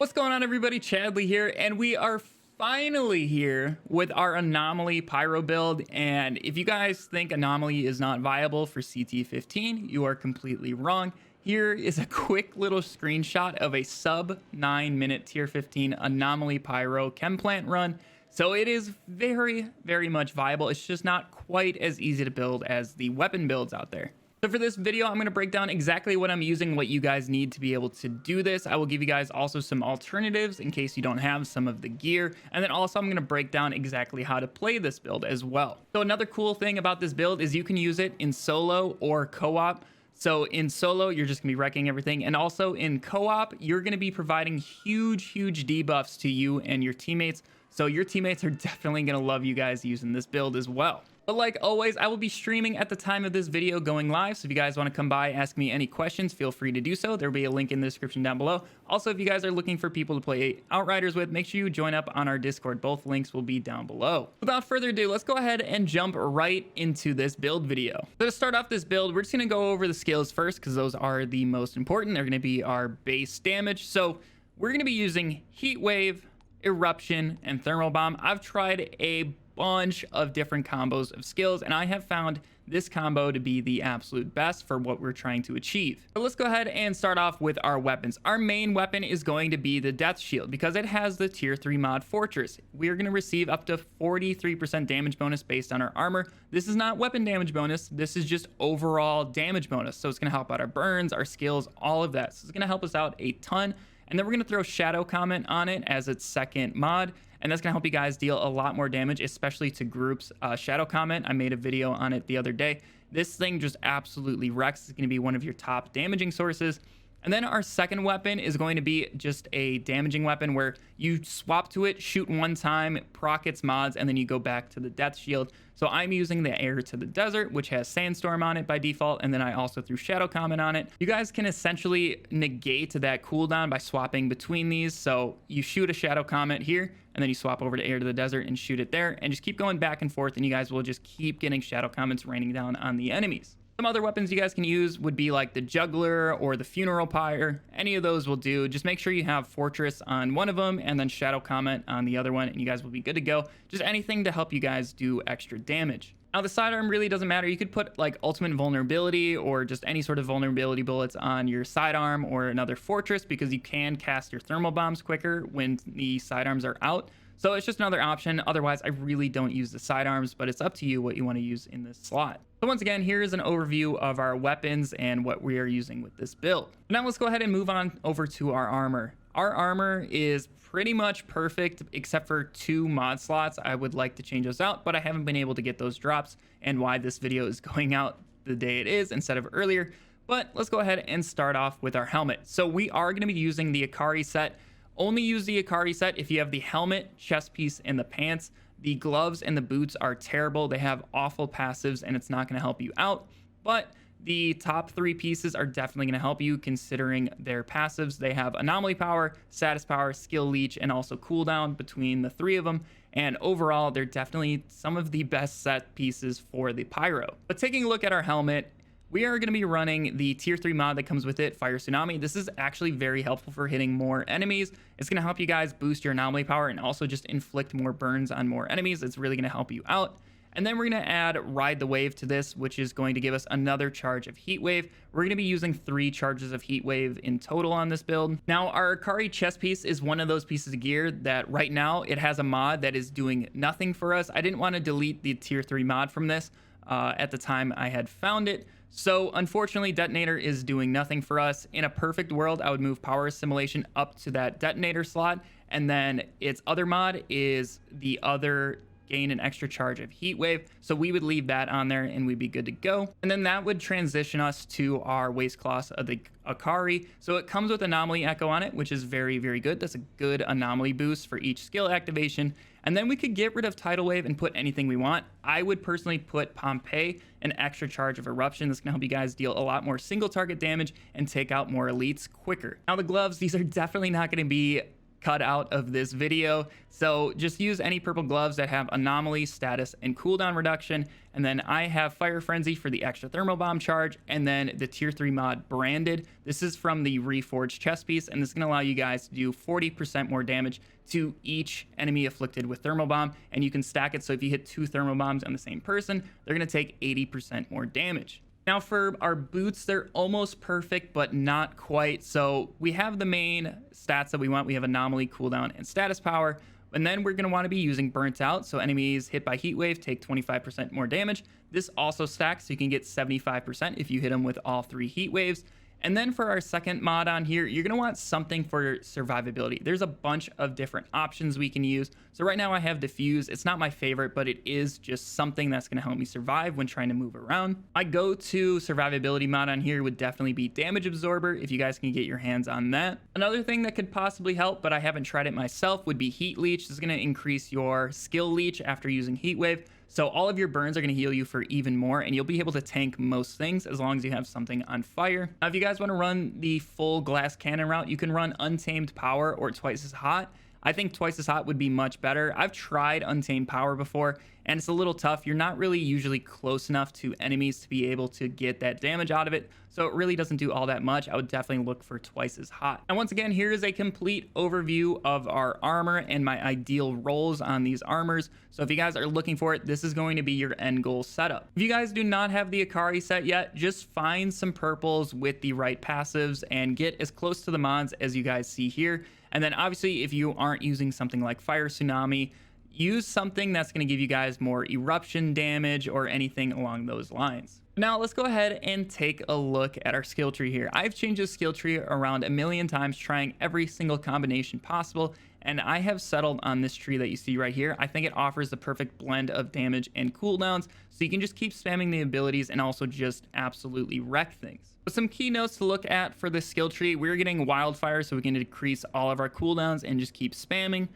What's going on, everybody? Chadley here, and we are finally here with our Anomaly Pyro build. And if you guys think Anomaly is not viable for CT15, you are completely wrong. Here is a quick little screenshot of a sub 9-minute tier 15 Anomaly Pyro chem plant run. So it is very much viable. It's just not quite as easy to build as the weapon builds out there. So for this video, I'm going to break down exactly what I'm using, what you guys need to be able to do this. I will give you guys also some alternatives in case you don't have some of the gear. And then also I'm going to break down exactly how to play this build as well. So another cool thing about this build is you can use it in solo or co-op. So in solo, you're just gonna be wrecking everything. And also in co-op, you're gonna be providing huge debuffs to you and your teammates. So your teammates are definitely gonna love you guys using this build as well. But like always, I will be streaming at the time of this video going live. So if you guys want to come by, ask me any questions, feel free to do so. There'll be a link in the description down below. Also, if you guys are looking for people to play Outriders with, make sure you join up on our Discord. Both links will be down below. Without further ado, let's go ahead and jump right into this build video. So to start off this build, we're just going to go over the skills first because those are the most important. They're going to be our base damage. So we're going to be using Heat Wave, Eruption, and Thermal Bomb. I've tried a bunch of different combos of skills, and I have found this combo to be the absolute best for what we're trying to achieve. So let's go ahead and start off with our weapons. Our main weapon is going to be the Death Shield because it has the tier 3 mod Fortress. We're going to receive up to 43% damage bonus based on our armor. This is not weapon damage bonus. This is just overall damage bonus. So it's going to help out our burns, our skills, all of that. So it's going to help us out a ton. And then we're going to throw Shadow Comment on it as its second mod. And that's going to help you guys deal a lot more damage, especially to groups. Shadow Comment, I made a video on it the other day. This thing just absolutely wrecks. It's going to be one of your top damaging sources. And then our second weapon is going to be just a damaging weapon where you swap to it, shoot one time, proc its mods, and then you go back to the Death Shield. So I'm using the Air to the Desert, which has Sandstorm on it by default, and then I also threw Shadow Comment on it. You guys can essentially negate that cooldown by swapping between these. So you shoot a Shadow Comment here, and then you swap over to Air to the Desert and shoot it there, and just keep going back and forth, and you guys will just keep getting Shadow Comments raining down on the enemies. Some other weapons you guys can use would be like the Juggler or the Funeral Pyre. Any of those will do. Just make sure you have Fortress on one of them and then Shadow Comment on the other one, and you guys will be good to go. Just anything to help you guys do extra damage. Now, the sidearm really doesn't matter. You could put like Ultimate Vulnerability or just any sort of vulnerability bullets on your sidearm or another Fortress because you can cast your thermal bombs quicker when the sidearms are out. So it's just another option. Otherwise, I really don't use the sidearms, but it's up to you what you want to use in this slot. So once again, here is an overview of our weapons and what we are using with this build. Now let's go ahead and move on over to our armor. Our armor is pretty much perfect except for 2 mod slots. I would like to change those out, but I haven't been able to get those drops, and why this video is going out the day it is instead of earlier. But let's go ahead and start off with our helmet. So we are going to be using the Acari set. Only use the Acari set if you have the helmet, chest piece, and the pants. The gloves and the boots are terrible. They have awful passives, and it's not going to help you out. But the top 3 pieces are definitely going to help you considering their passives. They have Anomaly Power, Status Power, Skill Leech, and also Cooldown between the 3 of them. And overall, they're definitely some of the best set pieces for the Pyro. But taking a look at our helmet, we are going to be running the tier 3 mod that comes with it, Fire Tsunami. This is actually very helpful for hitting more enemies. It's going to help you guys boost your anomaly power and also just inflict more burns on more enemies. It's really going to help you out. And then we're going to add Ride the Wave to this, which is going to give us another charge of Heat Wave. We're going to be using 3 charges of Heat Wave in total on this build. Now, our Acari chest piece is one of those pieces of gear that right now it has a mod that is doing nothing for us. I didn't want to delete the tier 3 mod from this at the time I had found it. So unfortunately, Detonator is doing nothing for us. In a perfect world, I would move Power Assimilation up to that Detonator slot. And then its other mod is the other gain an extra charge of Heat Wave. So we would leave that on there and we'd be good to go. And then that would transition us to our waist cloth of the Acari. So it comes with Anomaly Echo on it, which is very good. That's a good anomaly boost for each skill activation. And then we could get rid of Tidal Wave and put anything we want. I would personally put Pompeii, an extra charge of Eruption. This can help you guys deal a lot more single target damage and take out more elites quicker. Now the gloves, these are definitely not going to be cut out of this video. So just use any purple gloves that have anomaly, status, and cooldown reduction. And then I have Fire Frenzy for the extra thermal bomb charge, and then the tier 3 mod Branded. This is from the Reforged chest piece, and this is going to allow you guys to do 40% more damage to each enemy afflicted with thermal bomb, and you can stack it so if you hit 2 thermal bombs on the same person, they're going to take 80% more damage. Now for our boots, they're almost perfect, but not quite. So we have the main stats that we want. We have anomaly, cooldown, and status power. And then we're going to want to be using burnt out. So enemies hit by heat wave take 25% more damage. This also stacks, so you can get 75% if you hit them with all 3 heat waves. And then for our second mod on here, you're going to want something for survivability. There's a bunch of different options we can use. So right now I have Diffuse. It's not my favorite, but it is just something that's going to help me survive when trying to move around. My go-to survivability mod on here would definitely be Damage Absorber, if you guys can get your hands on that. Another thing that could possibly help, but I haven't tried it myself, would be Heat Leech. This is going to increase your skill leech after using Heat Wave. So all of your burns are going to heal you for even more, and you'll be able to tank most things as long as you have something on fire. Now, if you guys want to run the full glass cannon route, you can run Untamed Power or Twice as Hot. I think Twice as Hot would be much better. I've tried Untamed Power before, and it's a little tough. You're not really usually close enough to enemies to be able to get that damage out of it, so it really doesn't do all that much. I would definitely look for Twice as Hot. And once again, here is a complete overview of our armor and my ideal rolls on these armors. So if you guys are looking for it, this is going to be your end goal setup. If you guys do not have the Acari set yet, just find some purples with the right passives and get as close to the mods as you guys see here. And then obviously, if you aren't using something like Fire Tsunami, use something that's going to give you guys more eruption damage or anything along those lines. Now let's go ahead and take a look at our skill tree here. I've changed the skill tree around a million times, trying every single combination possible, and I have settled on this tree that you see right here. I think it offers the perfect blend of damage and cooldowns, so you can just keep spamming the abilities and also just absolutely wreck things. But some key notes to look at for this skill tree: we're getting Wildfire, so we can decrease all of our cooldowns and just keep spamming.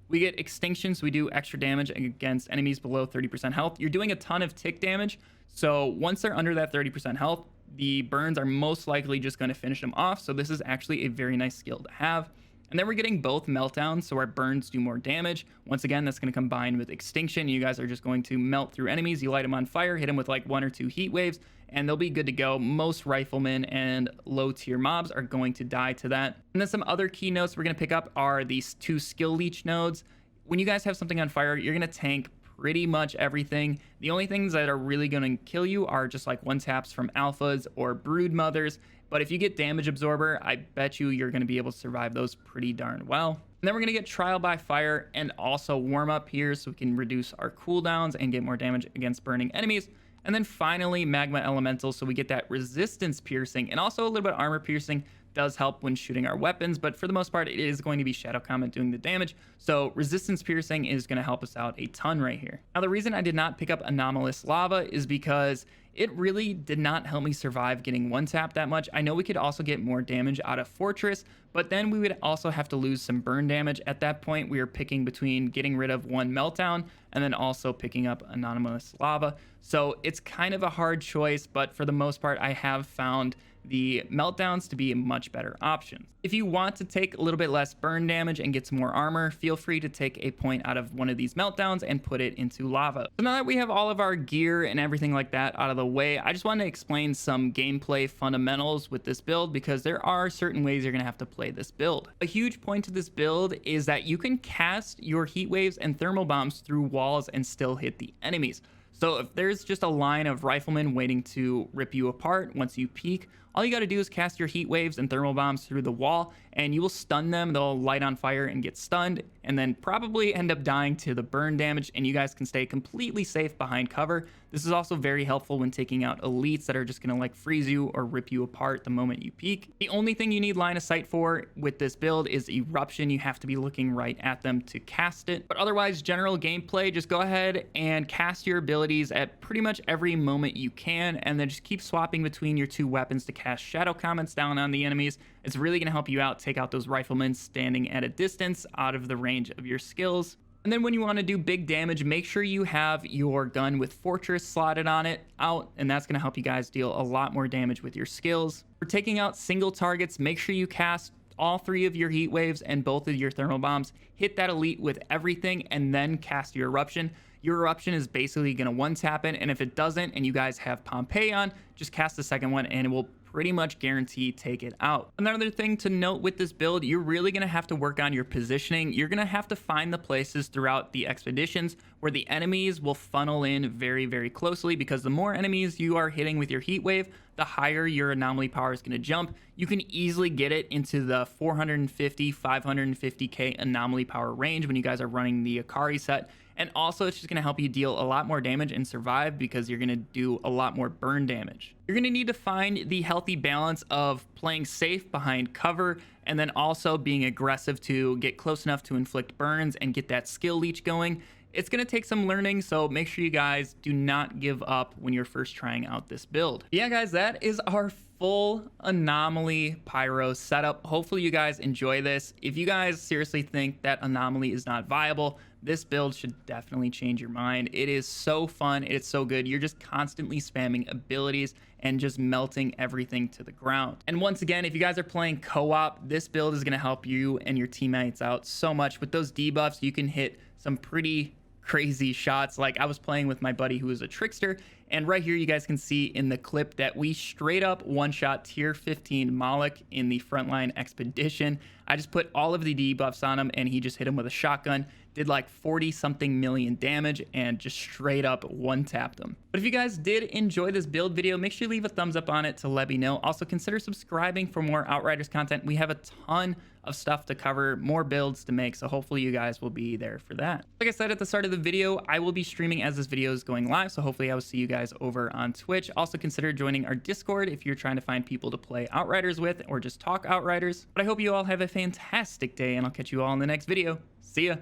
We get Extinction, so we do extra damage against enemies below 30% health. You're doing a ton of tick damage, so once they're under that 30% health, the burns are most likely just going to finish them off, so this is actually a very nice skill to have. And then we're getting both Meltdowns, so our burns do more damage. Once again, that's going to combine with Extinction. You guys are just going to melt through enemies. You light them on fire, hit them with like 1 or 2 heat waves, and they'll be good to go. Most riflemen and low tier mobs are going to die to that. And then some other key notes we're going to pick up are these 2 skill leech nodes. When you guys have something on fire, you're going to tank pretty much everything. The only things that are really going to kill you are just like 1-taps from alphas or brood mothers. But if you get Damage Absorber, I bet you're going to be able to survive those pretty darn well. And then we're going to get Trial by Fire and also Warm Up here, so we can reduce our cooldowns and get more damage against burning enemies. And then finally, Magma Elemental, so we get that Resistance Piercing and also a little bit of Armor Piercing. Does help when shooting our weapons, but for the most part, it is going to be Shadow Comet doing the damage. So Resistance Piercing is going to help us out a ton right here. Now, the reason I did not pick up Anomalous Lava is because it really did not help me survive getting 1-tap that much. I know we could also get more damage out of Fortress, but then we would also have to lose some burn damage. At that point, we were picking between getting rid of 1 Meltdown and then also picking up Anomalous Lava. So it's kind of a hard choice, but for the most part, I have found the Meltdowns to be a much better option. If you want to take a little bit less burn damage and get some more armor, feel free to take a point out of one of these Meltdowns and put it into lava. So now that we have all of our gear and everything like that out of the way, I just want to explain some gameplay fundamentals with this build, because there are certain ways you're going to have to play this build. A huge point to this build is that you can cast your heat waves and thermal bombs through walls and still hit the enemies. So if there's just a line of riflemen waiting to rip you apart once you peek, all you got to do is cast your heat waves and thermal bombs through the wall, and you will stun them. They'll light on fire and get stunned, and then probably end up dying to the burn damage, and you guys can stay completely safe behind cover. This is also very helpful when taking out elites that are just going to like freeze you or rip you apart the moment you peek. The only thing you need line of sight for with this build is eruption. You have to be looking right at them to cast it. But otherwise, general gameplay, just go ahead and cast your abilities at pretty much every moment you can, and then just keep swapping between your 2 weapons to cast Shadow Comets down on the enemies. It's really going to help you out, take out those riflemen standing at a distance out of the range of your skills. And then when you want to do big damage, make sure you have your gun with Fortress slotted on it out, and that's going to help you guys deal a lot more damage with your skills. For taking out single targets, make sure you cast all 3 of your heat waves and both of your thermal bombs, hit that elite with everything, and then cast your eruption. Your eruption is basically going to one-tap it, and if it doesn't and you guys have Pompeii on, just cast the second one and it will pretty much guarantee take it out. Another thing to note with this build, you're really going to have to work on your positioning. You're going to have to find the places throughout the expeditions where the enemies will funnel in very, very closely, because the more enemies you are hitting with your heat wave, the higher your anomaly power is going to jump. You can easily get it into the 450, 550k anomaly power range when you guys are running the Acari set. And also, it's just going to help you deal a lot more damage and survive, because you're going to do a lot more burn damage. You're going to need to find the healthy balance of playing safe behind cover and then also being aggressive to get close enough to inflict burns and get that skill leech going. It's going to take some learning, so make sure you guys do not give up when you're first trying out this build. Yeah, guys, that is our full anomaly pyro setup. Hopefully you guys enjoy this. If you guys seriously think that anomaly is not viable, this build should definitely change your mind. It is so fun. It's so good. You're just constantly spamming abilities and just melting everything to the ground. And once again, if you guys are playing co-op, this build is going to help you and your teammates out so much. With those debuffs, you can hit some pretty crazy shots. Like, I was playing with my buddy who is a trickster, and right here you guys can see in the clip that we straight up one-shot tier 15 Moloch in the frontline expedition. I just put all of the debuffs on him and he just hit him with a shotgun, did like 40 something million damage, and just straight up one-tapped him. But if you guys did enjoy this build video, make sure you leave a thumbs up on it to let me know. Also, consider subscribing for more Outriders content. We have a ton of stuff to cover, more builds to make, so hopefully you guys will be there for that. Like I said at the start of the video, I will be streaming as this video is going live, so hopefully I will see you guys over on Twitch. Also, consider joining our Discord if you're trying to find people to play Outriders with or just talk Outriders. But I hope you all have a fantastic day, and I'll catch you all in the next video. See ya!